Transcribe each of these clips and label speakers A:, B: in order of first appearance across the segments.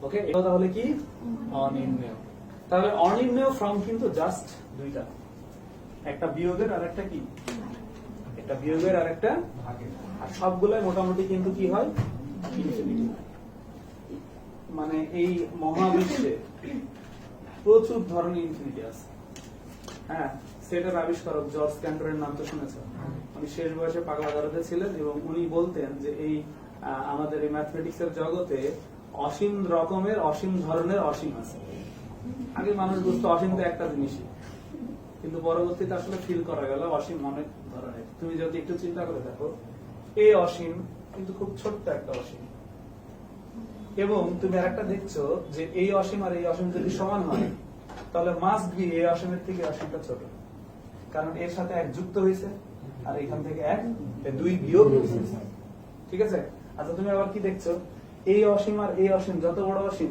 A: ওকে, এটা তাহলে কি অনির্ণেয়। তাহলে অনির্ণেয় ফর্ম কিন্তু জাস্ট দুইটা, একটা বিয়োগের আর একটা কি, একটা বিয়োগের আর একটা ভাগের, আর সবগুলাই মোটামুটি কিন্তু কি হয় ইনফিনিটি। মানে এই মহাবিশ্বে প্রচুর ধরনের ইনফিনিটি আছে। হ্যাঁ, সেটার আবিষ্কারক জর্জ ক্যান্টরের নাম তো শুনেছেন। উনি শেষ বয়সে পাগলাগারদে ছিলেন এবং উনি বলতেন যে এই আমাদের এই ম্যাথমেটিক্স এর জগতে অসীম রকমের অসীম ধরনের অসীম আছে। আগে মানুষ বুঝতো অসীম তো একটা জিনিসই, কিন্তু পরবর্তীতে আসলে ফিল করা গেল অসীম অনেক ধরনের। তুমি যদি একটু চিন্তা করে দেখো, এই অসীম কিন্তু খুব ছোট্ট একটা অসীম, এবং তুমি আরেকটা দেখছো যে এই অসীম আর এই অসীম যদি সমান হয় তাহলে মাস্ট বি এই অসীমের থেকে অসীমটা ছোট, কারণ এর সাথে এক যুক্ত হয়েছে আর এখান থেকে এক দুই বিয়োগ হয়েছে। ঠিক আছে? আচ্ছা, তুমি আবার কি দেখছো, এই অসীম আর এই অসীম যত বড় অসীম,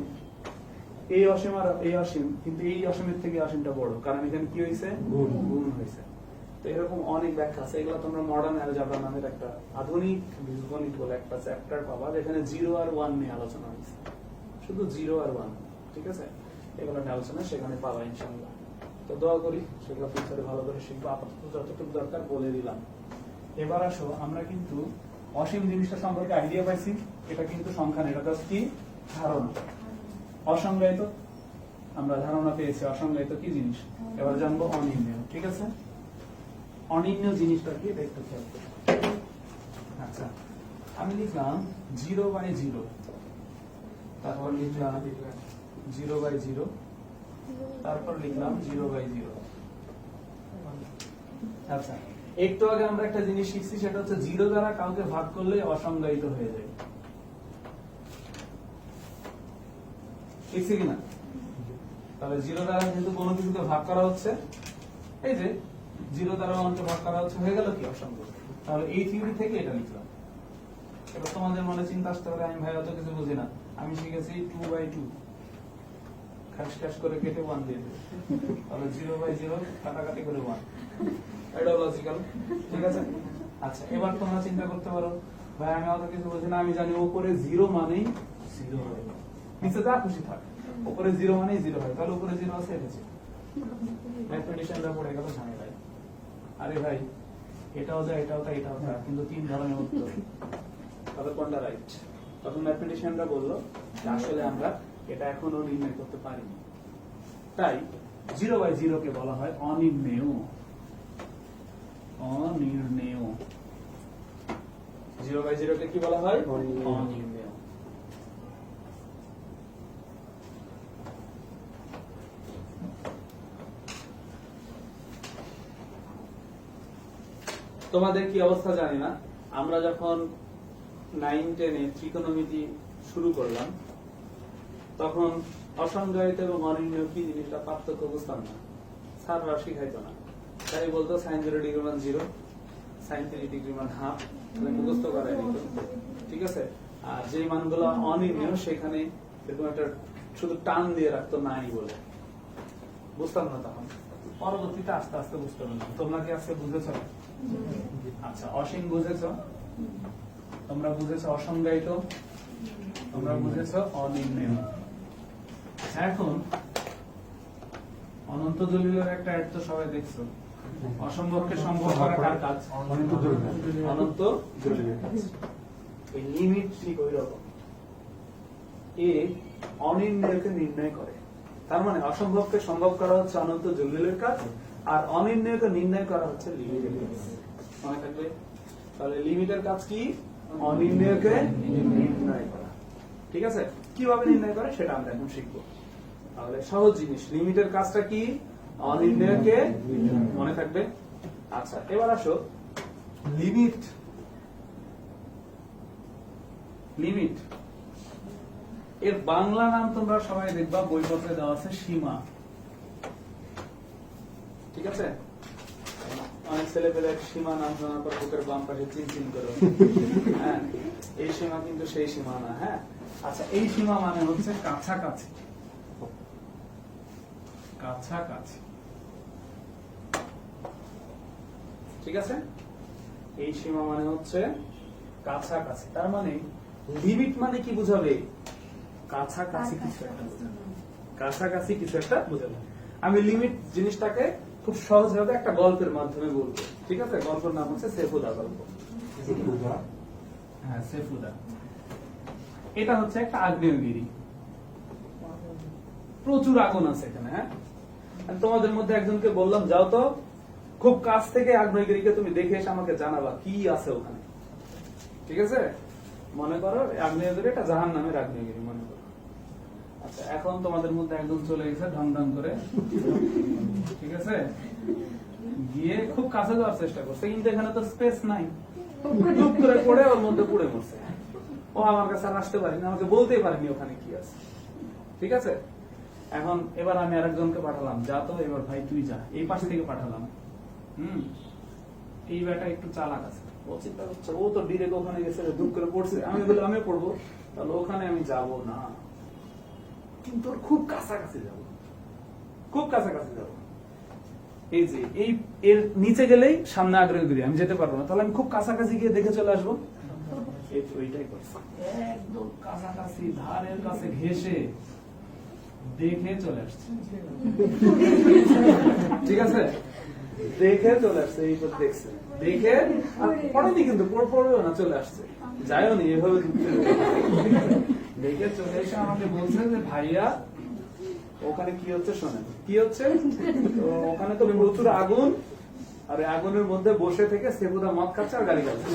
A: এই অসীম আর এই অসীম, কিন্তু এই অসীমের থেকে অসীমটা বড়, কারণ এখানে কি হয়েছে, গুণ হয়েছে। তো এরকম অনেক ব্যাখ্যা আছে, এগুলো তোমরা মডার্ন অ্যালজেব্রা নামের একটা আধুনিক বীজগণিত বলে একটা চ্যাপ্টার পাবা, যেখানে 0 আর 1 নিয়ে আলোচনা হয়েছে, শুধু 0 আর 1। ঠিক আছে? এগুলো নিয়ে আলোচনা সেখানে পাবা ইনশাআল্লাহ। তো দোয়া করি সেগুলো ফিউচারে ভালো করে শিখবো। আপাতত যতটুকু দরকার বলে দিলাম। এবার আসো, আমরা কিন্তু অসীম জিনিসটা সম্পর্কে আইডিয়া পাইছি, এটা কিন্তু সংখ্যা না, এটা জাস্ট কি ধারণা। অসংজ্ঞায়িত আমরা ধারণা পেয়েছি, অসংজ্ঞায়িত কি জিনিস। এবার জানবো অনির্ণেয়। ঠিক আছে? অনির্ণেয় জিনিসটা কি দেখতে খেয়াল করি। আচ্ছা, আমি লিখলাম 0/0, তারপর লিখলাম 0/0, তারপর লিখলাম 0/0। আচ্ছা, একটু আগে আমরা একটা জিনিস শিখছি, সেটা হচ্ছে 0 দ্বারা কাউকে ভাগ করলে অসংজ্ঞায়িত হয়ে যায়। শিখছি কিনা? তাহলে 0 দ্বারা কিন্তু কোনো কিছুকে ভাগ করা হচ্ছে, এই যে 0 দ্বারা 1 কে ভাগ করা হচ্ছে, হয়ে গেল কি অসংখ্য। তাহলে এই থিওরি থেকে এটা লিখলাম। এবার তোমাদের মনে চিন্তা আসতে পারে, আমি ভাই অত কিছু বুঝি না, আমি শিখেছি 2/2, খাস খাস করে কেটে 1 দিয়ে দেবে, তাহলে 0/0 কাটাকাটি করে 1, এটা লজিক্যাল। ঠিক আছে? আচ্ছা, এবার তোমরা চিন্তা করতে পারো, ভাই আমি অত কিছু বুঝি না, আমি জানি উপরে 0 মানেই 0 হয়, নিচে যা খুশি থাক, উপরে 0 মানেই 0 হয়, তাহলে উপরে 0 আছে, এটা ছিল। ম্যাথমেটিশিয়ানরা পড়ে গেল ঝামেলায়। আরে ভাই, এটাও যা, এটাও তা, এটাও তা, কিন্তু 3 ধরনের উত্তর, তবে কোনটা রাইট? তখন ম্যাথমেটিশিয়ানরা বললো আসলে আমরা এটা এখনো নির্ণয় করতে পারিনি, তাই 0/0 কে বলা হয় অনির্ণেয়। অনির্ণেয় 0/0 কে কি বলা হয়? অনির্ণেয়। তোমাদের কি অবস্থা জানি না, আমরা যখন 9-10-এ ত্রিকোণমিতি শুরু করলাম তখন অসংজ্ঞায়িত এবং অনির্ণেয় কি জিনিসটা পার্থক্য বুঝতাম না, স্যাররা শিখাইতো না। তাই বলতো sin 0 ডিগ্রি মান 0, sin 3 ডিগ্রি মান হাফ, মুখস্থ করাই নিত। ঠিক আছে? আর যে মানগুলো অনির্ণেয় সেখানে এরকম একটা শুধু টান দিয়ে রাখতো নাই বলে, বুঝতাম না তখন। পরবর্তীতে আস্তে আস্তে বুঝতে পারলাম। তোমরা কি আজকে বুঝেছ? আচ্ছা, অসীম বুঝেছ, তোমরা বুঝেছো অসংজ্ঞায়িত, তোমরা বুঝেছো অনির্ণেয়। এখন অনন্ত জলিলের একটা অ্যাড তো সবাই দেখছো, অসম্ভবকে সম্ভব করা কার কাজ? অনন্ত জলিলের কাজ। এই লিমিট ঠিক ওই রকম, এ অনির্ণেয়কে নির্ণয় করে। তার মানে অসম্ভবকে সম্ভব করা হচ্ছে অনন্ত জলিলের কাজ, আর অনির্ণেয়কে নির্ণয় করা হচ্ছে লিমিটের কাজ। মনে থাকবে? তাহলে লিমিটের কাজ কি? অনির্ণেয়কে নির্ণয় করা। ঠিক আছে? কিভাবে নির্ণয় করে সেটা আমরা এখন শিখবো। তাহলে সহজ জিনিস, লিমিটের কাজটা কি? অনির্ণেয়কে, মনে থাকবে? আচ্ছা, এবার আসো লিমিট। লিমিট এর বাংলা নাম তোমরা সবাই দেখবা বইপত্রে দেওয়া আছে সীমা। ঠিক আছে? অনেক ছেলে পেলে সীমা নাম শোনার পর বুকের বাম পাশে চিনচিন করে। হ্যাঁ, এই সীমা কিন্তু সেই সীমা না। হ্যাঁ, আচ্ছা, এই সীমা মানে হচ্ছে কাছাকাছি। কাছাকাছি। ঠিক আছে? এই সীমা মানে হচ্ছে কাছাকাছি। তার মানে লিমিট মানে কি বুঝাবে? কাছাকাছি কিছু একটা বোঝানো, কাছাকাছি কিছু একটা বোঝানো। আমি লিমিট জিনিসটাকে খুব সহজভাবে একটা গল্পের মাধ্যমে বলবো, ঠিক আছে? গল্পের নাম হচ্ছে সেফুদা গল্প। হ্যাঁ, সেফুদা। এটা হচ্ছে একটা আগ্নেয়গিরি, প্রচুর আগুন আছে এখানে। হ্যাঁ, আমি তোমাদের মধ্যে একজনকে বললাম, যাও তো খুব কাছ থেকে আগ্নেয়গিরিকে তুমি দেখে এসে আমাকে জানাবা কি আছে ওখানে, ঠিক আছে? মনে করো আগ্নেয়গিরি এটা জাহান্নামের আগ্নেয়গিরি মনে করো। আচ্ছা, এখন তোমাদের মধ্যে একজন চলে গেছে ঢং ঢং করে, ঠিক আছে, গিয়ে খুব কাছে যাওয়ার চেষ্টা করছে, কিন্তু এখানে তো স্পেস নাই, চুপ করে পড়ে ওর মধ্যে পুড়ে মরছে। ও আমার কাছে আর আসতে পারেনি, আমাকে বলতেই পারেনি ওখানে কি আছে, ঠিক আছে? এখন এবার আমি আরেকজনকে পাঠালাম, যা তো এবার ভাই তুই যা, এই পাশ থেকে পাঠালাম। এই ব্যাটা একটু চালাক আছে, ও চিন্তা করছে ও তো ডিরেক্ট ওখানে গেছে, দুঃখ করে পড়ছে, আমি বলি আমি পড়বো, তাহলে ওখানে আমি যাব না, কিন্তু ওর খুব কাছাকাছি যাব, খুব কাছাকাছি যাব। এই যে এই এর নিচে গেলেই সামনে আগ্নেয়গিরি, আমি যেতে পারবো না, তাহলে আমি খুব কাছাকাছি গিয়ে দেখে চলে আসবো। ওইটাই করছে, একদম কাছাকাছি ধারের কাছে ঘেসে দেখে চলে আসছে, ঠিক আছে? দেখে চলে আসছে, এই তো দেখছে, দেখে আর পড়েনি, কিন্তু পড়বেও না, চলে আসছে, যাইও নি এভাবে দেখে চলে এসে আমাকে বলছে যে ভাইয়া ওখানে কি হচ্ছে শোনেন। কি হচ্ছে? ওখানে তো প্রচুর আগুন, আর আগুনের মধ্যে বসে থেকে সেফুদা মদ খাচ্ছে আর গালি খাচ্ছে।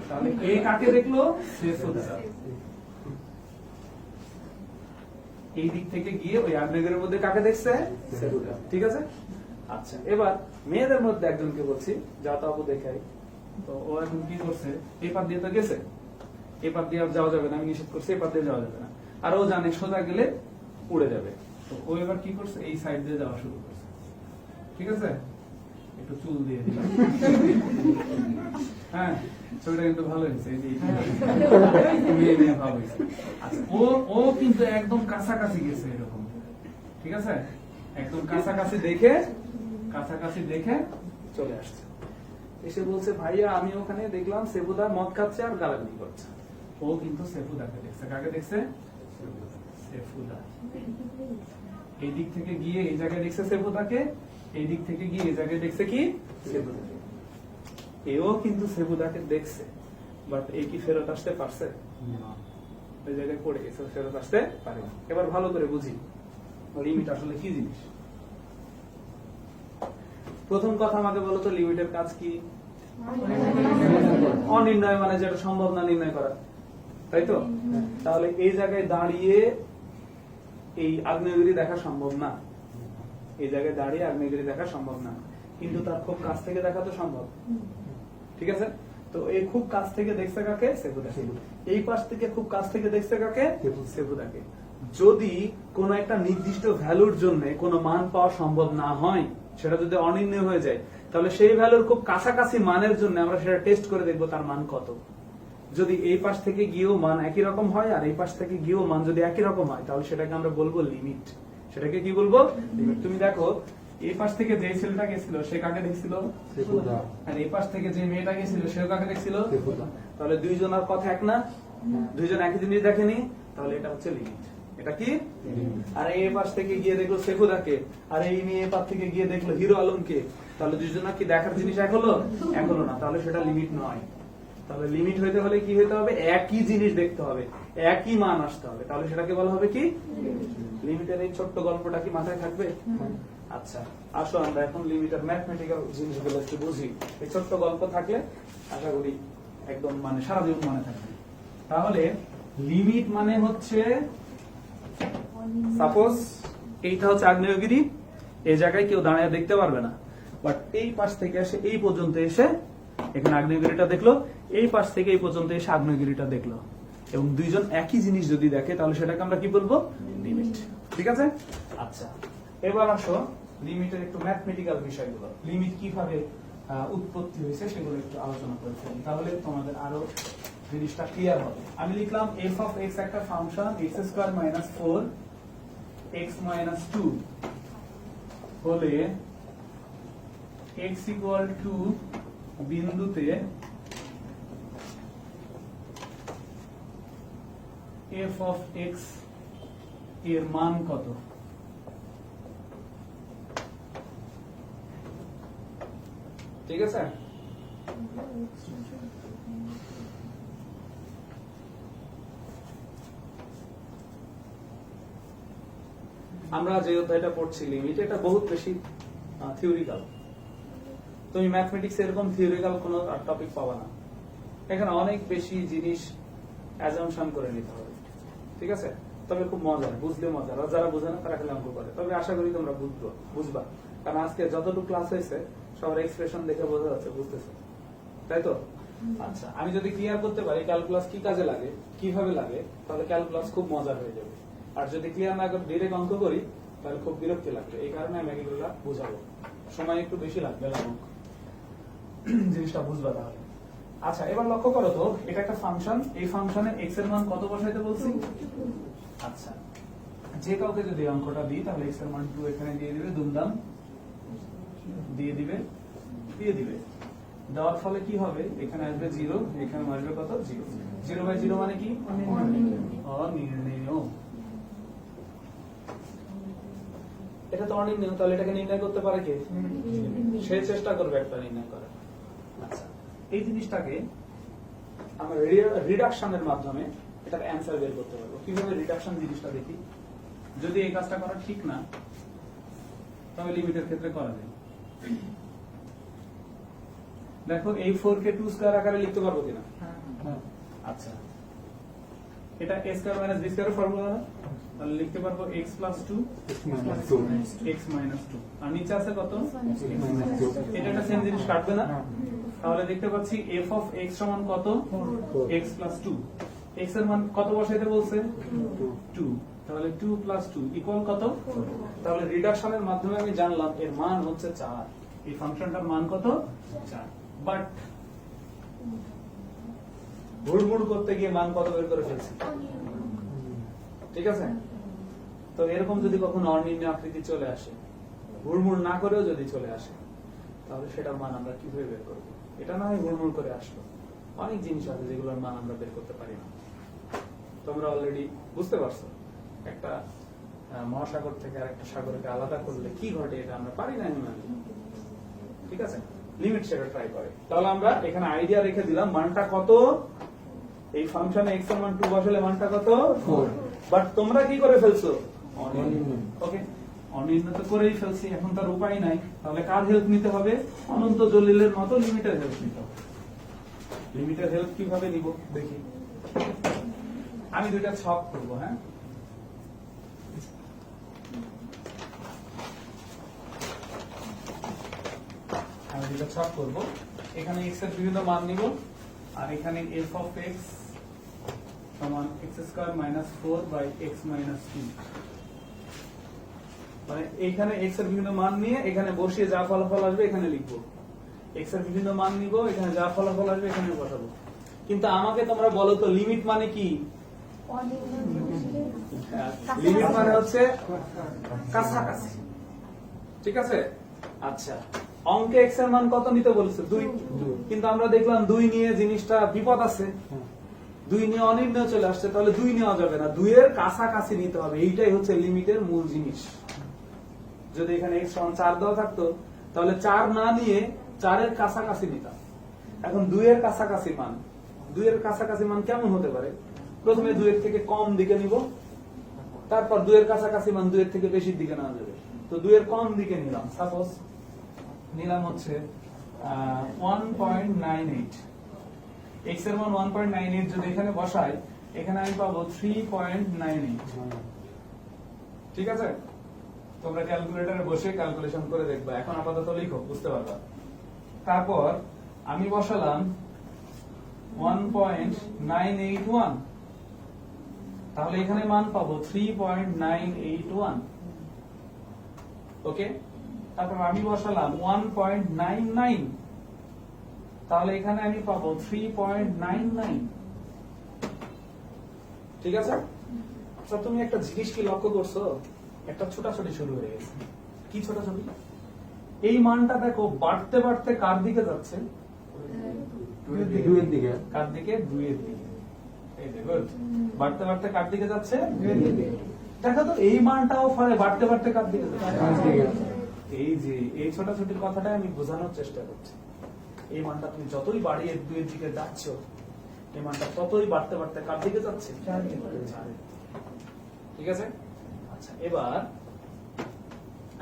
A: তাহলে কে কাকে দেখলো? সেফুদা। এই দিক থেকে গিয়ে ওই আগ্নেয়গিরির মধ্যে কাকে দেখছে? সেফুদা, ঠিক আছে? আচ্ছা, এবার মেয়েদের মধ্যে একজনকে বলছি, যা তো আপু দেখাই। তো ও এখন কি করছে? এই পার দিয়ে তো গেছে, এই পার দিয়ে যাওয়া যাবে না, আমি নিষেধ করছি, এই পার দিয়ে যাওয়া যাবে না, আর ও জানে সোজা গেলে উড়ে যাবে। তো ও এবার কি করছে? এই সাইড দিয়ে যাওয়া শুরু করছে, ঠিক আছে? একটু চুল দিয়ে দিলাম, হ্যাঁ, ছবিটা কিন্তু ভালো হয়েছে, এই যে ভালো হয়েছে। আচ্ছা, ও কিন্তু একদম কাছাকাছি গেছে এরকম, ঠিক আছে? একদম কাছাকাছি দেখে চলে আসছে, এসে বলছে ভাইয়া আমি ওখানে দেখলাম সেফুদা মদ খাচ্ছে আর গালাগালি করছে। ও কিন্তু সেফুদাকে দেখছে। কাকে দেখছে? সেফুদা। এই দিক থেকে গিয়ে এই জায়গায় দেখছে সেফুদাকে, এই দিক থেকে গিয়ে এই জায়গায় দেখছে কি? সেফুদাকে। এও কিন্তু সেফুদাকে দেখছে, বাট এই কি ফেরত আসতে পারছে? ওই জায়গায় পড়ে গেছে, ফেরত আসতে পারে। এবার ভালো করে বুঝি লিমিট আসলে কি জিনিস। প্রথম কথা আমাকে বলো তো, লিমিটের কাজ কি? অনির্ণয়, মানে যেটা সম্ভব না নির্ণয় করা, তাই তো? তাহলে এই জায়গায় দাঁড়িয়ে এই আগ্নেয়গিরি দেখা সম্ভব না, এই জায়গায় দাঁড়িয়ে আগ্নেয়গিরি দেখা সম্ভব না, কিন্তু তার খুব কাছ থেকে দেখা তো সম্ভব, ঠিক আছে? তো এই খুব কাছ থেকে দেখছে কাকে? সেফুদাকে। এই পাশ থেকে খুব কাছ থেকে দেখছে কাকে? সেফুদাকে। যদি কোন একটা নির্দিষ্ট ভ্যালুর জন্য কোন মান পাওয়া সম্ভব না হয়, সেটা যদি অনির্ণয় হয়ে যায়, তাহলে সেই ভ্যালুর খুব কাছাকাছি মানের জন্য আমরা সেটা টেস্ট করে দেখবো তার মান কত। যদি এই পাশ থেকে গিয়েও মান একই রকম হয় আর এই পাশ থেকে গিয়েও মান যদি একই রকম হয়, তাহলে সেটাকে আমরা বলবো লিমিট। সেটাকে কি বলবো? লিমিট। তুমি দেখো এই পাশ থেকে যে ছেলেটা গেছিল সে কাকে দেখছিল? সেফুদা। আর এই পাশ থেকে যে মেয়েটা গেছিল সেও কাকে দেখছিল? সেফুদা। তাহলে দুইজনের কথা এক না? দুইজন একই জিনিস দেখেনি, তাহলে এটা হচ্ছে লিমিট। এটা কি? আর এই পাশ থেকে গিয়ে দেখলো সেফুদাকে, আর এই মেয়ে পাশ থেকে গিয়ে দেখলো হিরো আলমকে, তাহলে দুইজনের কি দেখার জিনিস এক হলো? এক হলো না, তাহলে সেটা লিমিট নয়। তাহলে লিমিট হইতে হলে কি হইতে হবে? একই জিনিস দেখতে হবে, একই মান আসতে হবে, তাহলে সেটাকে বলা হবে কি? লিমিটের। এই ছোট্ট গল্পটা কি মাথায় থাকবে? আচ্ছা, আসো আমরা এখন লিমিটের ম্যাথমেটিক্যাল জিনিসগুলো একটু বুঝি। এই ছোট্ট গল্প থাকলে আশা করি একদম মানে সারা জীবন মনে থাকবে। তাহলে লিমিট মানে হচ্ছে, সাপোজ এইটা হচ্ছে আগ্নেয়গিরি, এই জায়গায় কেউ দাঁড়িয়ে দেখতে পারবে না, বাট এই পাশ থেকে এসে এই পর্যন্ত এসে এখানে আগ্নেয়গিরিটা দেখলো, এই পাশ থেকে এই পর্যন্ত এসে আগ্নেয়গিরিটা দেখলো, এবং দুইজন একই জিনিস যদি দেখে তাহলে সেটাকে আমরা কি বলবো? লিমিট। ঠিক আছে? আচ্ছা, এবার আসো লিমিটের একটু ম্যাথমেটিক্যাল বিষয়গুলো, লিমিট কিভাবে উৎপত্তি হয়েছে সেগুলো একটু আলোচনা করে ফেলি, তাহলে তোমাদের আরো জিনিসটা ক্লিয়ার হবে। আমি লিখলাম f of x একটা ফাংশন x² - 4 x - 2 হলে x = বিন্দুতে f of x এর মান কত? ঠিক আছে, আমরা যে অধ্যায়টা পড়ছি লিমিট, এটা বহুত বেশি থিওরিক্যাল। তুমি ম্যাথমেটিক্স এরকম থিওরিক্যাল কোনো টপিক পাবা না, এখানে অনেক বেশি জিনিস অ্যাজাম্পশন করে নিতে হবে। ঠিক আছে, তবে খুব মজার, বুঝলে মজার, আর যারা বোঝে না তারা খালি অঙ্ক করে। তবে আশা করি তোমরা বুঝবা, কারণ আজকে যতটুকু ক্লাস হয়েছে সবার এক্সপ্রেশন দেখে বোঝা যাচ্ছে, বুঝতেছে, তাই তো? আচ্ছা, আমি যদি ক্লিয়ার করতে পারি ক্যালকুলাস কি কাজে লাগে, কিভাবে লাগে, তাহলে ক্যালকুলাস খুব মজার হয়ে যাবে। আর যদি ক্লিয়ার না করে ডিরেক্ট অঙ্ক করি তাহলে খুব বিরক্তি লাগবে। এই কারণে আমি এগুলো বোঝাবো, সময় একটু বেশি লাগবে, জিনিসটা বুঝবা তাহলে। আচ্ছা, এবার লক্ষ্য করো তো, এটা একটা ফাংশন, এই ফাংশনে এক্স এর মান কত বসাইতে বলছি? আচ্ছা, যে কাউকে যদি অঙ্কটা দিই তাহলে এক্স এর মান 2 এখানে দিয়ে দিবে, দুমদাম দিয়ে দিবে, দেওয়ার ফলে কি হবে? এখানে আসবে 0, এখানে আসবে কত? 0। 0/0 মানে কি? অনির্ণেয়। এটা তো অনির্ণেয়, তাহলে এটাকে নির্ণয় করতে পারে কে? সে চেষ্টা করবে একটা নির্ণয় করার। আচ্ছা, এই জিনিসটাকে আমরা রিডাকশনের মাধ্যমে এটার অ্যান্সার বের করতে পারবো। কিভাবে রিডাকশন জিনিসটা দেখি। যদি এই কাজটা করা ঠিক না, তবে লিমিটের ক্ষেত্রে করা যায়। দেখো, এই 4 কে 2 স্কয়ার আকারে লিখতে পারবো কিনা? আচ্ছা, এটা a square minus b square এর ফর্মুলা না, তাহলে লিখতে পারবো x প্লাস 2 x মাইনাস 2, আর নিচে আছে কত? এটা একটা সেম জিনিস, কাটবে না? তাহলে দেখতে পাচ্ছি f of x সমান কত? x plus 2। x এর মান কত বসাইতে বলছে? 2। তাহলে 2 প্লাস 2 ইকুয়াল কত? তাহলে রিডাকশনের মাধ্যমে আমি জানলাম এর মান হচ্ছে 4। এই ফাংশনটার মান কত? 4। বাট ভুলমুল করতে গিয়ে মান কত বের করে ফেলছি। ঠিক আছে, তো এরকম যদি কখনো অনির্ণয় আকৃতি চলে আসে, ভুলমুল না করেও যদি চলে আসে, তাহলে সেটার মান আমরা কিভাবে বের করবো? এটা না হয় ভুলমুল করে আসলো, অনেক জিনিস আছে যেগুলোর মান আমরা বের করতে পারি না। তোমরা অলরেডি বুঝতে পারছো, একটা মহাসাগর থেকে আরেকটা সাগরকে আলাদা করলে কি ঘটে, এটা আমরা পারি না এমনি। ঠিক আছে, লিমিট সেটা ট্রাই করে। তাহলে আমরা এখানে আইডিয়া রেখে দিলাম মানটা কত, এই ফাংশনে x এর মান 2 বসালে মানটা কত? 4। বাট তোমরা কি করে ফেলছো? অনির্ণয়। ওকে, অনির্ণয় তো করেই ফেলছি, এখন তার উপায় নাই। তাহলে কার হেল্প নিতে হবে? অনন্ত জলিলের মতো লিমিটের হেল্প নিতে হবে। লিমিটের হেল্প কিভাবে নিব দেখি। আমি দুইটা ছক করব। হ্যাঁ, আমি দুইটা ছক করব। এখানে x এর বিভিন্ন মান নিব, আর এখানে f of x সমান x square minus 4 by x minus 2। মানে এখানে x এর বিভিন্ন মান নিয়ে এখানে বসিয়ে যা ফলাফল আসবে এখানে লিখবো। x এর বিভিন্ন মান নিব, এখানে যা ফলাফল আসবে এখানে বসাবো। কিন্তু আমাকে তোমরা বলো তো লিমিট মানে কি? লিমিট মানে হচ্ছে কাছাকাছি। ঠিক আছে, আচ্ছা, অঙ্কে x এর মান কত নিতে বলছে? 2। কিন্তু আমরা দেখলাম 2 নিয়ে জিনিসটা বিপদ আছে, 2 নিয়ে অনির্ণয় চলে আসছে, তাহলে 2 নেওয়া যাবে না, 2 এর কাছাকাছি নিতে হবে। এইটাই হচ্ছে লিমিটের মূল জিনিস। যদি এখানে x সমান 4 দেওয়া থাকতো, তাহলে 4 না নিয়ে 4 এর কাছাকাছি নিতাম। এখন 2 এর কাছাকাছি মান, 2 এর কাছাকাছি মান কেমন হতে পারে? প্রথমে 2 এর থেকে কম দিকে নিব, তারপর 2 এর কাছাকাছি মান 2 এর থেকে বেশির দিকে নেওয়া যাবে। তো 2 এর কম দিকে নিলাম, সাপোজ নিলাম হচ্ছে 1.98। x এর মান 1.98 যদি এখানে বসাই, এখানে আমি পাবো 3.98। ঠিক আছে, তোমরা ক্যালকুলেটরে বসে ক্যালকুলেশন করে দেখবা। এখন আপাতত লিখো, বুঝতে পারবা। তারপর আমি বসালাম 1.981, তাহলে এখানে মান পাবো 3.981। ওকে, তারপর আমি বসালাম 1.99, তাহলে এখানে আমি পাবো 3.99। ঠিক আছে, আচ্ছা, তুমি একটা জিনিস কি লক্ষ্য করছো? একটা ছোটাছুটি শুরু হয়ে গেছে। কি ছোটাছুটি? এই মানটা দেখো বাড়তে বাড়তে কার দিকে যাচ্ছে? 2 এর দিকে। কার দিকে? 2 এর দিকে। এই যে গুড, বাড়তে বাড়তে কার দিকে যাচ্ছে? দেখো তো এই মানটাও ফলে বাড়তে বাড়তে কার দিকে যাচ্ছে? এই যে এই ছোটাছুটির কথাটা আমি বোঝানোর চেষ্টা করছি। এই মানটা তুমি যতই বাড়িয়ে 2 এর দিকে যাচ্ছ, এই মানটা ততই বাড়তে বাড়তে কার দিকে যাচ্ছে? 4 এর দিকে। ঠিক আছে? আচ্ছা, এবার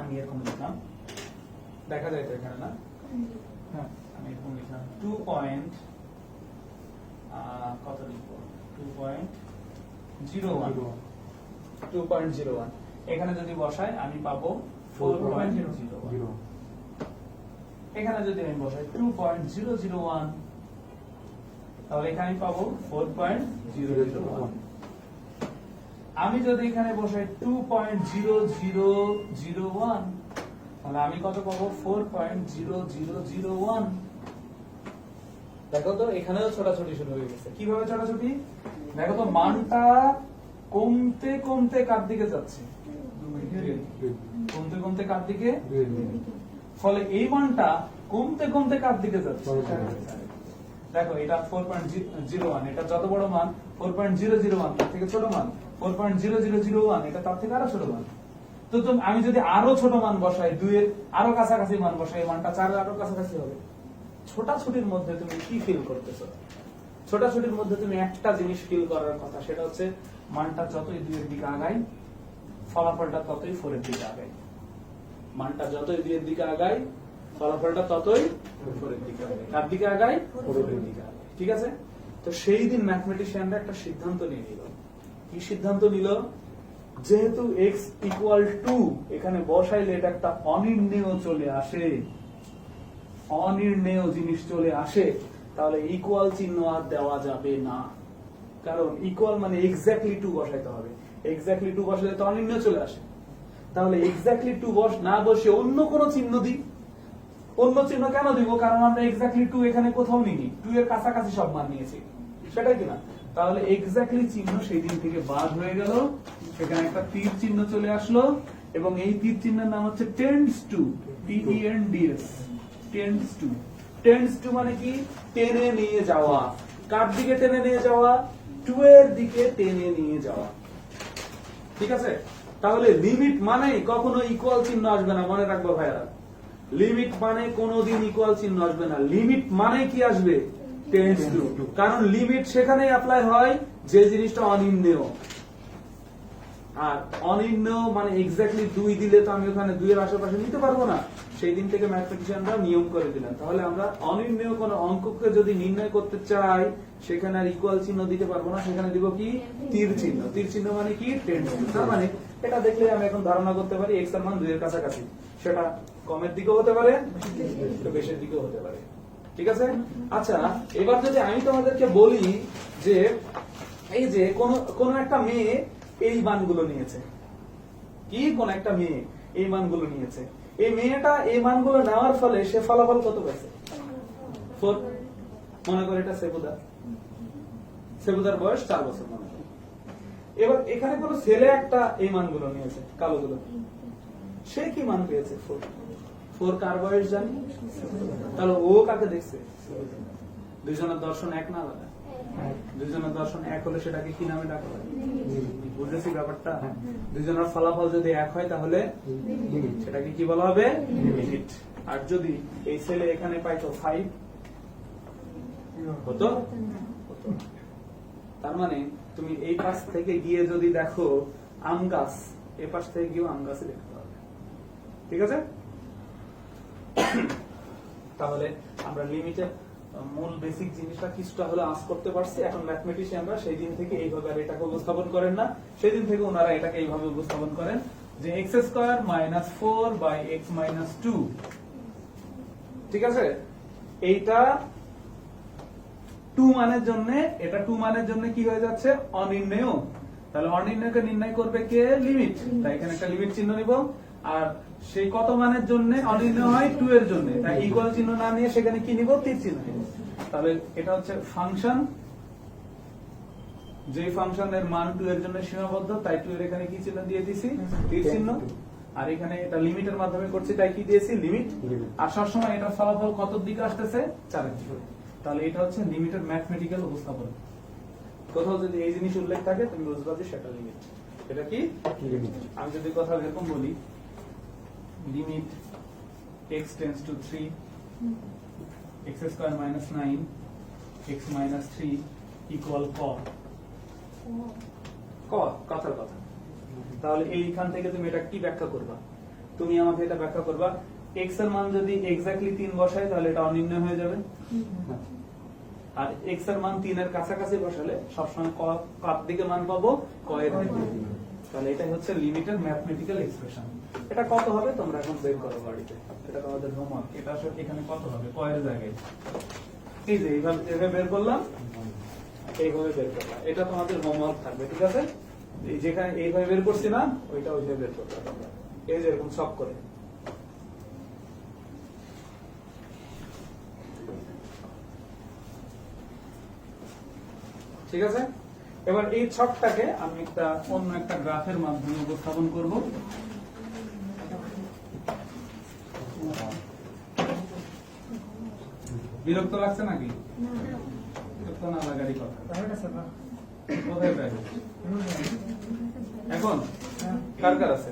A: আমি এরকম লিখলাম, দেখা যায় তো এখানে না? হ্যাঁ, আমি এরকম লিখলাম 2 পয়েন্ট কত লিখবো? 2.01 এখানে যদি বসাই আমি পাবো 4.001। এখানে যদি আমি বসাই 2.001 তাহলে এখানে আমি পাবো 4.001। আমি যদি এখানে বসাই 2.0001 তাহলে আমি কত পাবো? 4.0001। দেখো তো এখানেও ছোটাছুটি শুরু হয়ে গেছে। কিভাবে ছোটাছুটি? দেখো তো মানটা কমতে কমতে কার দিকে যাচ্ছে? কমতে কমতে কার দিকে? ফলে এই মানটা কমতে কমতে কার দিকে যাচ্ছে? দেখো এটা 4.01, এটা যত বড় মান 4.001 তার থেকে ছোট মান 4.0001, এটা তার থেকে আরো ছোট মান। তো আমি যদি আরো ছোট মান বসাই, 2 এর আরো কাছাকাছি মান বসাই, এই মানটা 4 এর আরো কাছাকাছি হবে। ছোটাছুটির মধ্যে তুমি কি ফিল করতেছো? ছোটাছুটির মধ্যে তুমি একটা জিনিস ফিল করার কথা, সেটা হচ্ছে মানটা যতই 2 এর দিকে আগায় ফলাফলটা ততই 4 এর দিকে আগায়। মানটা যতই 2 এর দিকে আগায় ফলাফলটা ততই 4 এর দিকে আগায়। কার দিকে আগায়? 4 এর দিকে আগায়। ঠিক আছে? তো সেই দিন ম্যাথমেটিশিয়ানরা একটা সিদ্ধান্ত নিয়ে নিল। কি সিদ্ধান্ত নিল? যেহেতু x ইকুয়াল 2 এখানে বসাইলে এটা একটা অনির্ণেয় চলে আসে, অনির্ণেয় জিনিস চলে আসে, তাহলে ইকুয়াল চিহ্ন আর দেওয়া যাবে না। কারণ ইকুয়াল মানে এক্স্যাক্টলি 2 বসাইতে হবে। এক্স্যাক্টলি 2 বসালে তো অনির্ণেয় চলে আসে। তাহলে এক্স্যাক্টলি 2 না বসে অন্য কোনো চিহ্ন দিই। অন্য চিহ্ন কেন দিব? কারণ আমরা এক্স্যাক্টলি 2 এখানে কোথাও নিইনি, 2 এর কাছাকাছি সব মান নিয়েছি, সেটা কিনা? তাহলে এক্স্যাক্টলি চিহ্ন সেই দিন থেকে বাদ হয়ে গেল, সেখানে একটা তীর চিহ্ন চলে আসলো, এবং এই তীর চিহ্নের নাম হচ্ছে tends to, TENDS, tends to. Tends to মানে কি? টেনে নিয়ে যাওয়া। কার দিকে টেনে নিয়ে যাওয়া? 2 এর দিকে টেনে নিয়ে যাওয়া। ঠিক আছে? তাহলে লিমিট মানে কখনো ইকুয়াল চিহ্ন আসবে না, মনে রাখবো ভাইরা। লিমিট মানে কোনোদিন ইকুয়াল চিহ্ন আসবে না। লিমিট মানে কি আসবে? Tends to. কারণ লিমিট সেখানেই অ্যাপ্লাই হয় যে জিনিসটা অনির্ণেয়। আর অনির্ণেয় মানে এক্স্যাক্টলি 2 দিলে তো আমি ওখানে 2 এর আশেপাশে নিতে পারবো না। সেই দিন থেকে ম্যাথমেটিশিয়ানরা নিয়ম করে দিলেন, তাহলে আমরা অনির্ণেয় কোন অঙ্ককে যদি নির্ণয় করতে চাই সেখানে আর ইকুয়াল চিহ্ন দিতে পারবো না, সেখানে দিব কি? তীর চিহ্ন। তীর চিহ্ন মানে কি? Tends to. তার মানে এটা দেখলে আমি এখন ধারণা করতে পারি x এর মান 2 এর কাছাকাছি। সেটা কমের দিকেও হতে পারে, বেশির দিকেও হতে পারে। ঠিক আছে? আচ্ছা, এবার যদি আমি তোমাদেরকে বলি যে এই যে কোন একটা মেয়ে এই মানগুলো নিয়েছে, কি? কোন একটা মেয়ে এই মানগুলো নিয়েছে, এই মেয়েটা এই মানগুলো নেওয়ার ফলে সে ফলাফল কত পেয়েছে? 4। মনে করে এটা সেবুদার বয়স 4 বছর মনে করে। এবার এখানে কোন ছেলে একটা এই মানগুলো নিয়েছে, কালোগুলো, সে কি মান পেয়েছে? 4 কার বয়স জানি? তাহলে ও কাকে দেখছে? দুইজনের দর্শন এক না আলাদা? দুইজনের দর্শন এক হলে সেটাকে কি নামে ডাকা হয়? বুঝেছি ব্যাপারটা? দুইজনের ফলাফল যদি এক হয় তাহলে সেটাকে কি বলা হবে? লিমিট। আর যদি এই ছেলে এখানে পাইতো 5 হতো? তার মানে তুমি এই পাশ থেকে গিয়ে যদি দেখো আম গাছ, এই পাশ থেকে গিয়েও আম গাছে দেখতে হবে। ঠিক আছে? তাহলে আমরা লিমিটের মূল বেসিক জিনিসটা কিছুটা হলে আঁচ করতে পারছি। এখন ম্যাথমেটিশিয়ানরা সেই দিন থেকে এইভাবে আর এটাকে উপস্থাপন করেন না, সেই দিন থেকে ওনারা এটাকে এইভাবে উপস্থাপন করেন যে x² - 4/x - 2। ঠিক আছে? এইটা 2 মানের জন্য, এটা 2 মানের জন্য কি হয়ে যাচ্ছে? অনির্ণেয়। তাহলে অনির্ণয়কে নির্ণয় করবে কে? লিমিট। তাই এখানে একটা লিমিট চিহ্ন নিব। আর সেই কত মানের জন্য অনির্ণয় হয়? 2 এর জন্য। তাই ইকুয়াল চিহ্ন না নিয়ে সেখানে কি নিব? তীর চিহ্ন নিব। তাহলে এটা হচ্ছে ফাংশন, যে ফাংশনের মান 2 এর জন্য সীমাবদ্ধ, তাই 2 এর এখানে কি চিহ্ন দিয়ে দিয়েছি? তীর চিহ্ন। আর এখানে এটা লিমিটের মাধ্যমে করছি, তাই কি দিয়েছি? লিমিট। আর সবসময় এটা ফলাফল কত দিকে আসতেছে? 4 এর দিকে। তাহলে এটা হচ্ছে লিমিটের ম্যাথমেটিক্যাল উপস্থাপন। কোথাও যদি এই জিনিস উল্লেখ থাকে তুমি বুঝবা যে সেটা লিমিট। এটা কি লিমিট? আমি যদি কথা এরকম বলি, limit x tends to 3 x square minus 9 x minus 3 equal ক কথার কথা। তাহলে এইখান থেকে তুমি এটা কি ব্যাখ্যা করবা? তুমি আমাকে এটা ব্যাখ্যা করবা x এর মান যদি এক্স্যাক্টলি 3 বসাই তাহলে এটা অনির্ণয় হয়ে যাবে, আর x এর মান 3 এর কাছাকাছি বসালে সবসময় কার দিকে মান পাবো, ক এর দিকে। তাহলে এটা হচ্ছে লিমিটের ম্যাথমেটিক্যাল এক্সপ্রেশন। এটা কত হবে তোমরা এখন বের করো বাড়িতে, এটা তোমাদের হোমওয়ার্ক। এটা আসলে এখানে কত হবে, ক এর জায়গায় এই যে এইভাবে বের করলাম, এইভাবে বের করলাম। এটা তোমাদের হোমওয়ার্ক থাকবে, ঠিক আছে? এই যেখানে এইভাবে বের করছি না, ওইটা ওইভাবে বের করতে হবে, এই যে এরকম ছক করে। ঠিক আছে? এবার এই ছকটাকে আমি অন্য একটা গ্রাফের মাধ্যমে উপস্থাপন করব। বিরক্ত লাগছে নাকি? বিরক্ত না লাগারই কথা। কোথায় পাই এখন? কার কার আছে?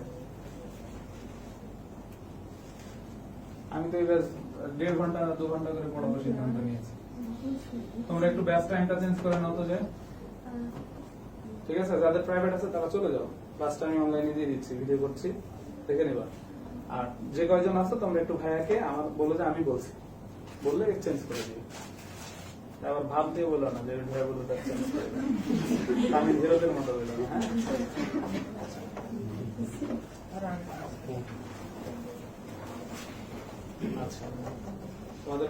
A: আমি তো এবার 1.5 ঘন্টা 2 ঘন্টা করে পড়াবো সিদ্ধান্ত নিয়েছি। তোমরা একটু ব্যাচ টাইমটা চেঞ্জ করে নাও তো, যে ঠিক আছে? যাদের প্রাইভেট আছে তারা চলে যাও, ক্লাসটা আমি অনলাইনে দিয়ে দিচ্ছি, ভিডিও করছি, দেখে নিবা। আর যে কয়জন আছে তোমরা একটু ভাইয়াকে আমার বলো যে আমি বলছি, বললে চেঞ্জ করে দিই। আবার ভাব দিয়ে বলো না যে ভাইয়া বলো তার চেঞ্জ করে দিই, আমি ধীরদের মতো বললাম। হ্যাঁ, আচ্ছা, তোমাদের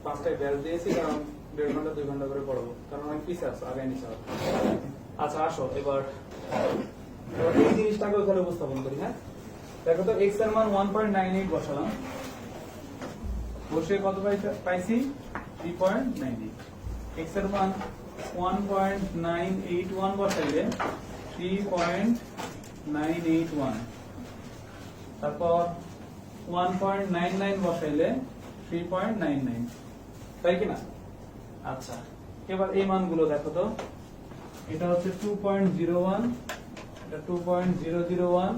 A: পাঁচটায় ব্যাচ দিয়েছি, কারণ 1.5 ঘন্টা 2 ঘন্টা করে পড়াবো, কারণ অনেক পিছিয়ে আছে, আগে নিচে। আচ্ছা আসো এবার এই জিনিসটাকে ওখানে উপস্থাপন করি। হ্যাঁ, দেখো তো x এর মান 1.98 বসালাম, বসে কত পাইছি 3.98। x এর মান 1.981 বসাইলে 3.981, তারপর 1.99 বসাইলে 3.99, তাই কিনা? আচ্ছা, এবার এই মানগুলো দেখো তো। এটা হচ্ছে 2.01, এটা 2.001,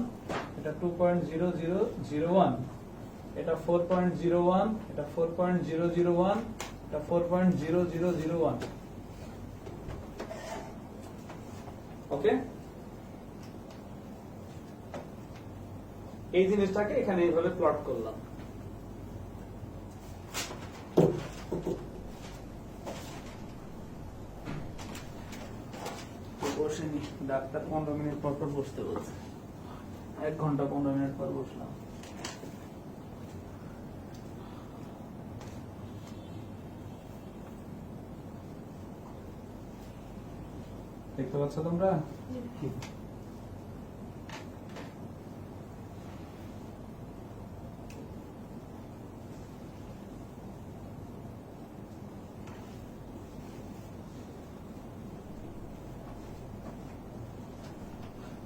A: এটা 2.0001, এটা 4.01, এটা 4.001, এটা 4.0001। ওকে, এই জিনিসটাকে এখানে এইভাবে প্লট করলাম। বসেনি, ডাক্তার 15 মিনিট পর পর বসতে বলছে, 1 ঘন্টা 15 মিনিট পর বসলাম। দেখতে পাচ্ছ তোমরা?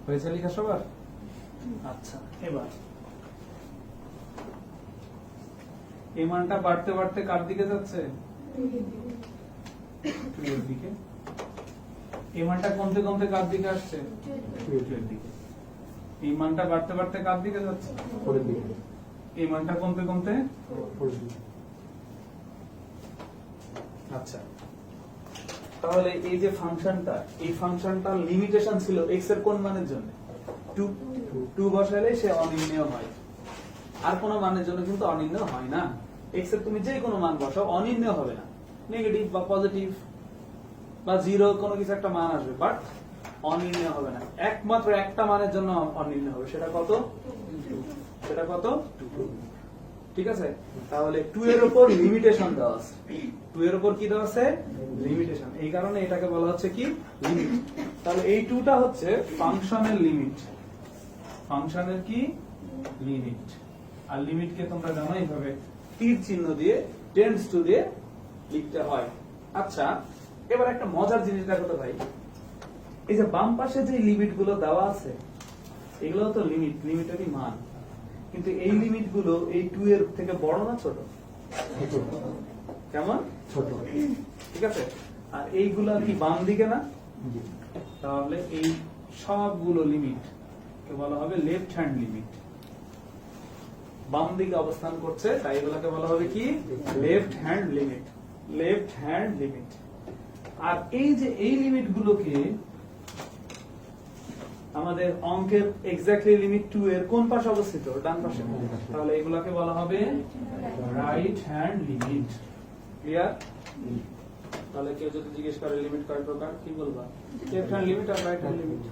A: হয়েছে লেখা সবার? আচ্ছা, এবার এই মানটা বাড়তে বাড়তে কার দিকে যাচ্ছে? 2 এর দিকে। এই মানটা কমতে কমতে কার দিকে আসছে? 2 এর দিকে। এই মানটা বাড়তে বাড়তে কার দিকে যাচ্ছে? 4 এর দিকে। এই মানটা কমতে কমতে 4 এর দিকে। আচ্ছা, তাহলে এই যে ফাংশনটা, এই ফাংশনটার লিমিটেশন ছিল x এর কোন মানের জন্য? 2 বসাইলে সে অনির্ণয় হয়, আর কোন মানের জন্য কিন্তু অনির্ণয় হয় না। x এর তুমি যে কোনো মান বসাও অনির্ণয় হবে না, নেগেটিভ বা পজিটিভ বা 0 কোনো কিছু একটা মান আসবে, বাট অনির্ণয় হবে না। একমাত্র একটা মানের জন্য অনির্ণয় হবে, সেটা কত? 2। সেটা কত? 2। ঠিক আছে? তাহলে 2 এর উপর লিমিটেশন দেওয়া আছে। 2 এর উপর কি দেওয়া আছে? লিমিটেশন। এই কারণে এটাকে বলা হচ্ছে কি? লিমিট। তাহলে এই 2টা হচ্ছে ফাংশনের লিমিট। ফাংশনের কি? লিমিট। আর লিমিটকে তোমরা জানো এইভাবে তীর চিহ্ন দিয়ে, টেন্ডস টু দিয়ে লিখতে হয়। আচ্ছা, এবার একটা মজার জিনিস দেখো তো ভাই, এই যে বাম পাশে যে লিমিট গুলো দেওয়া আছে, এগুলো তো লিমিট, লিমিটেরই মান, কিন্তু এই লিমিট গুলো এই 2 এর থেকে বড় না ছোট? কেমন? ছোট। ঠিক আছে? আর এইগুলা কি বাম দিকে না? তাহলে এই সবগুলো লিমিট কে বলা হবে লেফট হ্যান্ড লিমিট। বাম দিকে অবস্থান করছে তাই এগুলোকে বলা হবে কি left hand limit, left hand limit. আর এই যে এই লিমিট গুলোকে আমাদের অঙ্কের এক্স্যাক্টলি লিমিট 2 এর কোন পাশে অবস্থিত? ডান পাশে। তাহলে এগুলোকে বলা হবে রাইট হ্যান্ড লিমিট। ক্লিয়ার? তাহলে কেউ যদি জিজ্ঞেস করে লিমিট কয় প্রকার, কি বলবা? লেফট হ্যান্ড লিমিট আর রাইট হ্যান্ড লিমিট।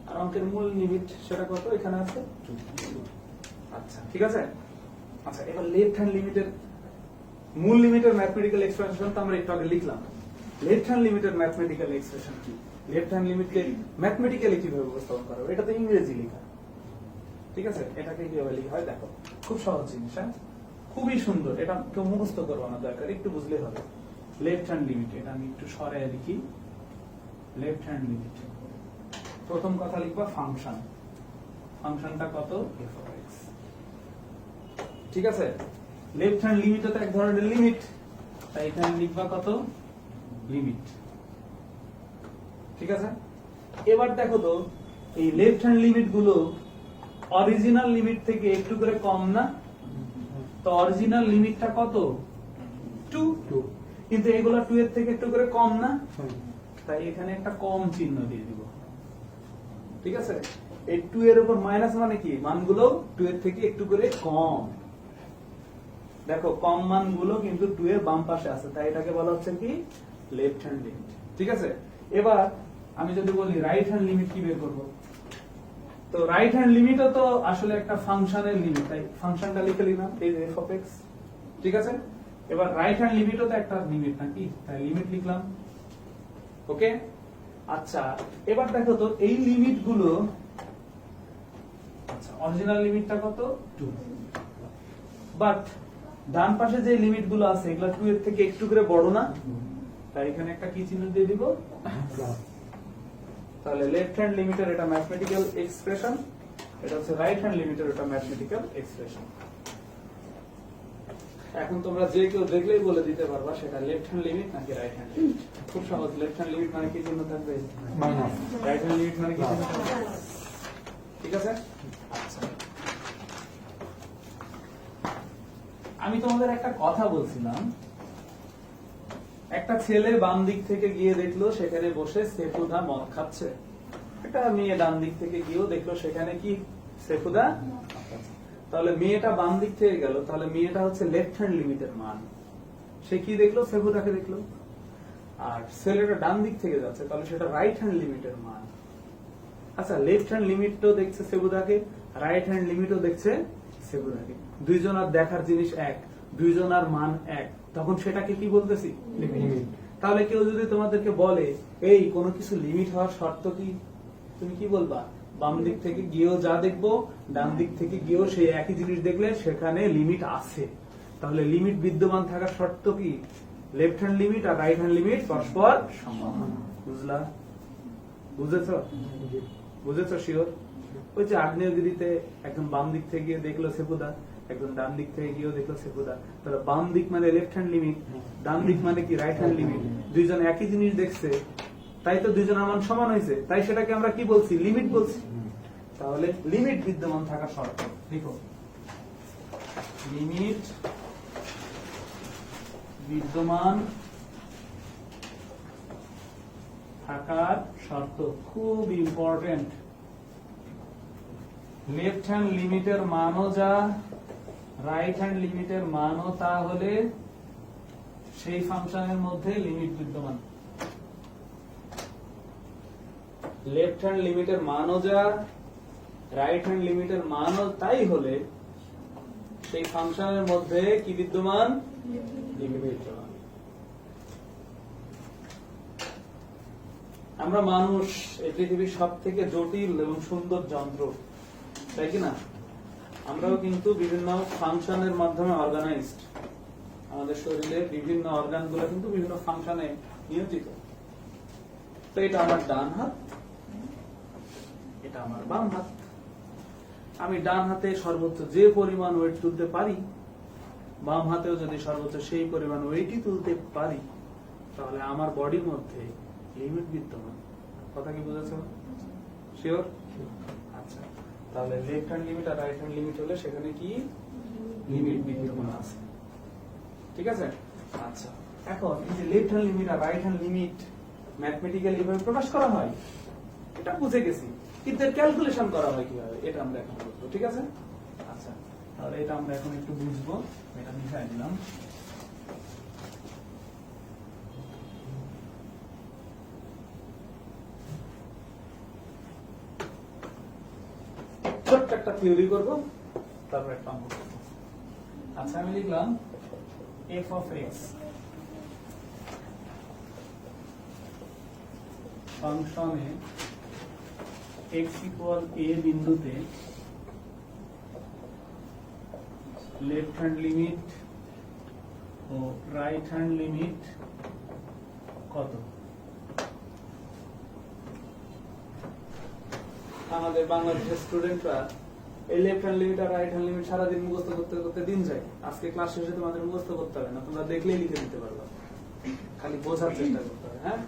A: আর অঙ্কের মূল লিমিট সেটা কত? এখানে আছে। আচ্ছা ঠিক আছে। আচ্ছা এবার লেফট হ্যান্ড লিমিটের মূল লিমিটের ম্যাথমেটিক্যাল এক্সপ্রেশন তো আমরা একটু আগে লিখলাম। লেফট হ্যান্ড লিমিটের ম্যাথমেটিক্যাল এক্সপ্রেশন কি? লেফট হ্যান্ড লিমিটকে ম্যাথমেটিক্যালি কিভাবে উপস্থাপন করা হবে? এটা তো ইংরেজি লেখা, ঠিক আছে? এটাকে কিভাবে লেখা হয় দেখো, খুব সহজ জিনিস, হ্যাঁ খুবই সুন্দর। এটা কেউ মুখস্থ করবো না দরকার, একটু বুঝলে হবে। লেফট হ্যান্ড লিমিট, এটা আমি একটু সরাই লিখি। লেফট হ্যান্ড লিমিট, প্রথম কথা লিখবা ফাংশন। ফাংশনটা কত? f of x, ঠিক আছে? লেফট হ্যান্ড লিমিট তো এক ধরনের লিমিট, তাই এখানে লিখবা কত? লিমিট, ঠিক আছে? এবার দেখো তো এই লেফট হ্যান্ড লিমিট গুলো অরিজিনাল লিমিট থেকে একটু করে কম না? তো অরিজিনাল লিমিটটা কত? 2, কিন্তু এগুলা 2 এর থেকে একটু করে কম না? তাই এখানে একটা কম চিহ্ন দিয়ে দিব, ঠিক আছে? এই 2 এর উপর মাইনাস মানে কি? মানগুলো 2 এর থেকে একটু করে কম। দেখো কম মানগুলো কিন্তু 2 এর বাম পাশে আছে, তাই এটাকে বলা হচ্ছে কি লেফট হ্যান্ড লিমিট, ঠিক আছে? এবার আমি যদি বলি রাইট হ্যান্ড লিমিট কি বের করব, তো রাইট হ্যান্ড লিমিটও তো আসলে একটা ফাংশনের লিমিট, তাই ফাংশনটা লিখে নিলাম এই f of x, ঠিক আছে? এবার রাইট হ্যান্ড লিমিটও তো একটা লিমিট নাকি, তাই লিমিট লিখলাম। ওকে, আচ্ছা এবার দেখো তো এই লিমিট গুলো, আচ্ছা অরিজিনাল লিমিটটা কত? 2, বাট ডান পাশে যে লিমিট গুলো আছে এগুলো 2 এর থেকে একটু করে বড় না? তাই এখানে একটা কি চিহ্ন দিয়ে দিব? তাহলে লেফট হ্যান্ড লিমিটের এটা ম্যাথমেটিক্যাল এক্সপ্রেশন, এটা হচ্ছে রাইট হ্যান্ড লিমিটের এটা ম্যাথমেটিক্যাল এক্সপ্রেশন। এখন তোমরা যে কেউ দেখলেই বলে দিতে পারবা সেটা লেফট হ্যান্ড লিমিট নাকি রাইট হ্যান্ড লিমিট। খুব সহজ, লেফট হ্যান্ড লিমিট মানে কি চিহ্ন থাকবে? মাইনাস। রাইট হ্যান্ড লিমিট মানে কি চিহ্ন থাকবে? ঠিক আছে। আচ্ছা আমি তোমাদের একটা কথা বলছিলাম, একটা ছেলে বাম দিক থেকে গিয়ে দেখলো সেখানে বসে সেফুদা মদ খাচ্ছে, একটা মেয়ে ডান দিক থেকে গিয়েও দেখলো সেখানে কি সেফুদা। তাহলে মেয়েটা বাম দিক থেকে গেল, তাহলে মেয়েটা হচ্ছে লেফট হ্যান্ড লিমিটের মান, সে কি দেখলো? সেফুদাকে দেখলো। আর ছেলেটা ডান দিক থেকে যাচ্ছে, তাহলে সেটা রাইট হ্যান্ড লিমিটের মান। আচ্ছা লেফট হ্যান্ড লিমিটও দেখছে সেফুদাকে, রাইট হ্যান্ড লিমিটও দেখছে সেফুদাকে, দুইজনের দেখার জিনিস এক, দুইজনের মান এক, তখন সেটাকে কি বলতেছি? লিমিট। তাহলে কেউ যদি তোমাদেরকে বলে এই কোন কিছু লিমিট হওয়ার শর্ত কি, তুমি কি বলবা? বাম দিক থেকে গিয়েও যা দেখবো, ডান দিক থেকে গিয়েও সেই একই জিনিস দেখলে সেখানে লিমিট আছে। তাহলে লিমিট বিদ্যমান থাকার শর্ত কি? লেফট হ্যান্ড লিমিট আর রাইট হ্যান্ড লিমিট পরস্পর সমান। বুঝলা? বুঝেছো? বুঝেছো শিওর? ওই যে আগ্নেয়গিরিতে একজন বাম দিক থেকে গিয়ে দেখলো সেফুদা, একজন ডান দিক থেকে গিয়েও দেখলো সেফুদা, তাহলে বাম দিক মানে লেফট হ্যান্ড লিমিট, ডান দিক মানে কি রাইট হ্যান্ড লিমিট। দুইজন একই জিনিস দেখছে, তাই তো দুইজনের মান সমান হয়েছে, তাই সেটাকে আমরা কি বলছি? লিমিট বলছি। তাহলে লিমিট বিদ্যমান থাকার শর্ত লিখো, লিমিট বিদ্যমান থাকার শর্ত, খুব ইম্পর্টেন্ট। লেফট হ্যান্ড লিমিটের মানও যা, রাইট হ্যান্ড লিমিটের মানও তা হলে সেই ফাংশনের মধ্যে লিমিট বিদ্যমান। লেফট হ্যান্ড লিমিটের মানও যা, রাইট হ্যান্ড লিমিটের মানও তাই হলে সেই ফাংশনের মধ্যে কি বিদ্যমান? লিমিট বিদ্যমান। আমরা মানুষ এই পৃথিবীর সব থেকে জটিল এবং সুন্দর যন্ত্র, তাই কিনা? আমরাও কিন্তু বিভিন্ন ফাংশনের মাধ্যমে অর্গানাইজড। আমাদের শরীরের বিভিন্ন অর্গান গুলো কিন্তু বিভিন্ন ফাংশনে নিয়োজিত। তো এটা আমার ডান হাত, এটা আমার বাম হাত। আমি ডান হাতে সর্বোচ্চ যে পরিমাণ ওয়েট তুলতে পারি, বাম হাতেও যদি সর্বোচ্চ সেই পরিমাণ ওয়েটই তুলতে পারি, তাহলে আমার বডির মধ্যে লিমিট বিদ্যমান। কথা কি বুঝেছো? শিওর? আচ্ছা, তাহলে লেফট হ্যান্ড লিমিট আর রাইট হ্যান্ড লিমিট হলে সেখানে কি লিমিট বিদ্যমান আছে, ঠিক আছে? আচ্ছা, এখন এই যে লেফট হ্যান্ড লিমিট আর রাইট হ্যান্ড লিমিট ম্যাথমেটিক্যালি কিভাবে প্রকাশ করা হয় এটা বুঝে গেছি, কিন্তু এর ক্যালকুলেশন করা হয় কিভাবে এটা আমরা এখন বুঝবো, ঠিক আছে? আচ্ছা, তাহলে এটা আমরা এখন একটু বুঝবো, এটা লিখাই দিলাম। ছোট্ট একটা থিওরি করবো, তারপর একটা অঙ্ক করবো। আচ্ছা, আমি লিখলাম f of x ফাংশনে x ইকুয়াল a বিন্দুতে লেফট হ্যান্ড লিমিট ও রাইট হ্যান্ড লিমিট কত? আমাদের বাংলাদেশের স্টুডেন্টরা এই লেফট হ্যান্ড লিমিট আর রাইট হ্যান্ড লিমিট সারাদিন মুখস্থ করতে করতে দিন যায়। আজকে ক্লাস শেষে তোমাদের মুখস্থ করতে হবে না, তোমরা দেখলেই লিখে দিতে পারবে, খালি বোঝার চেষ্টা করতে হবে। হ্যাঁ,